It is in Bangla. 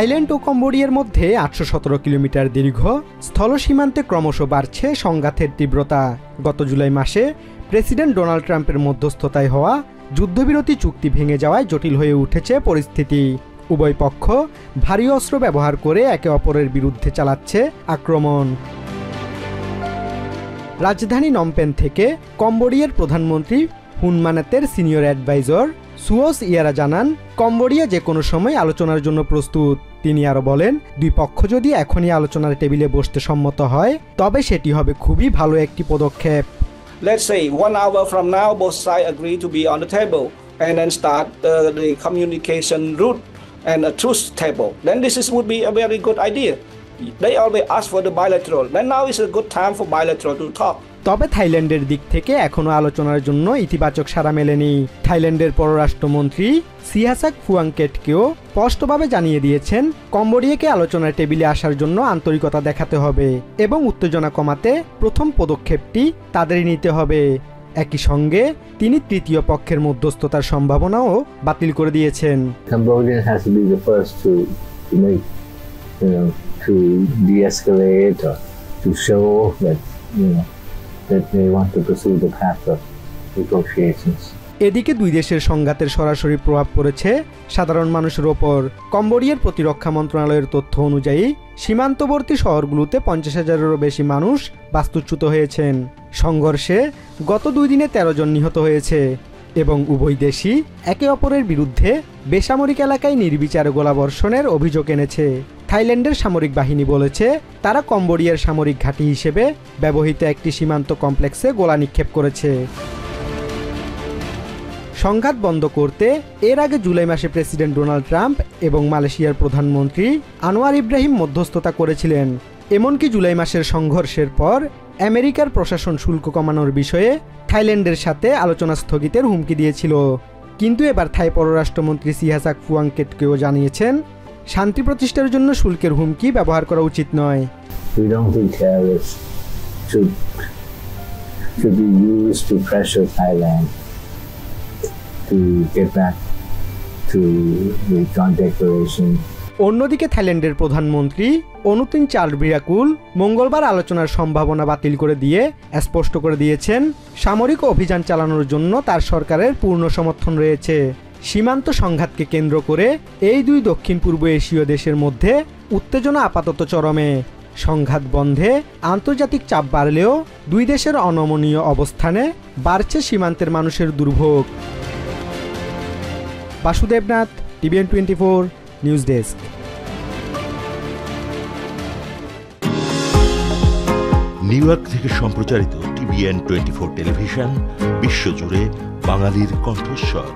থাইল্যান্ড ও কম্বোডিয়ার মধ্যে ৮১৭ কিলোমিটার দীর্ঘ স্থল সীমান্তে ক্রমশ বাড়ছে সংঘাতের তীব্রতা। গত জুলাই মাসে প্রেসিডেন্ট ডোনাল্ড ট্রাম্পের মধ্যস্থতায় হওয়া যুদ্ধবিরতি চুক্তি ভেঙে যাওয়ায় জটিল হয়ে উঠেছে পরিস্থিতি। উভয় পক্ষ ভারী অস্ত্র ব্যবহার করে একে অপরের বিরুদ্ধে চালাচ্ছে আক্রমণ। রাজধানী নমপেন থেকে কম্বোডিয়ার প্রধানমন্ত্রী হুন মানেতের সিনিয়র অ্যাডভাইজার সুওস ইয়ারা জানান, কম্বোডিয়া যে কোনো সময় আলোচনার জন্য প্রস্তুত। তিনি আরও বলেন, দুই পক্ষ যদি এখনই আলোচনার টেবিলে বসতে সম্মত হয় তবে সেটি হবে খুবই ভালো একটি পদক্ষেপ। Let's say 1 hour from now both sides agree to be on the table and then start the communication route and a truce table. Then would be a very good idea. They always ask for the bilateral. Then now is a good time for bilateral to talk. তবে থাইল্যান্ডের দিক থেকে এখনও আলোচনার জন্য ইতিবাচক সাড়া মেলেনি। থাইল্যান্ডের পররাষ্ট্রমন্ত্রী সিহাসাক ফুয়াংকেটকেও স্পষ্টভাবে জানিয়ে দিয়েছেন, কম্বোডিয়াকে আলোচনার টেবিলে আসার জন্য আন্তরিকতা দেখাতে হবে এবং উত্তেজনা কমাতে প্রথম পদক্ষেপটি তাদেরই নিতে হবে। একই সঙ্গে তিনি তৃতীয় পক্ষের মধ্যস্থতার সম্ভাবনাও বাতিল করে দিয়েছেন। Cambodia has to be the first to make, to de-escalate or to show that, that they want to pursue the path of negotiations. এদিকে দুই দেশের সংঘাতের সরাসরি প্রভাব পড়েছে সাধারণ মানুষের ওপর। কম্বোডিয়ার প্রতিরক্ষা মন্ত্রণালয়ের তথ্য অনুযায়ী সীমান্তবর্তী শহরগুলোতে 50,000-এরও বেশি মানুষ বাস্তুচ্যুত হয়েছেন। সংঘর্ষে গত 2 দিনে 13 জন নিহত হয়েছে এবং উভয় দেশই একে অপরের বিরুদ্ধে বেসামরিক এলাকায় নির্বিচারে গোলাবর্ষণের অভিযোগ এনেছে। থাইল্যান্ডের সামরিক বাহিনী বলেছে, তারা কম্বোডিয়ার সামরিক ঘাঁটি হিসেবে ব্যবহৃত একটি সীমান্ত কমপ্লেক্সে গোলা নিক্ষেপ করেছে। সংঘাত বন্ধ করতে এর আগে জুলাই মাসে প্রেসিডেন্ট ডোনাল্ড ট্রাম্প এবং মালয়েশিয়ার প্রধানমন্ত্রী আনোয়ার ইব্রাহিম মধ্যস্থতা করেছিলেন। এমনকি জুলাই মাসের সংঘর্ষের পর আমেরিকার প্রশাসন শুল্ক কমানোর বিষয়ে থাইল্যান্ডের সাথে আলোচনা স্থগিতের হুমকি দিয়েছিল। কিন্তু এবার থাই পররাষ্ট্রমন্ত্রী সিহাসাক ফুয়াংকেটকেও জানিয়েছেন, শান্তি প্রতিষ্ঠার জন্য শুল্কের হুমকি ব্যবহার করা উচিত নয়। We don't think terrorists should be used to pressure Thailand to get back to the joint declaration. অন্যদিকে থাইল্যান্ডের প্রধানমন্ত্রী অনুতিন চালবিরাকুল মঙ্গলবার আলোচনার সম্ভাবনা বাতিল করে দিয়ে স্পষ্ট করে দিয়েছেন, সামরিক অভিযান চালানোর জন্য তার সরকারের পূর্ণ সমর্থন রয়েছে। সীমান্ত সংঘাতকে কেন্দ্র করে এই দুই দক্ষিণ পূর্ব এশীয় দেশের মধ্যে উত্তেজনা আপাতত চরমে। সংঘাত বন্ধে আন্তর্জাতিক চাপ বাড়লেও দুই দেশের অনমনীয় অবস্থানে বাড়ছে সীমান্তের মানুষের দুর্ভোগ। Basudebnath, TVN 24 news desk. New York থেকে সম্প্রচারিত TVN 24 টেলিভিশন বিশ্বজুড়ে বাঙালির কণ্ঠস্বর।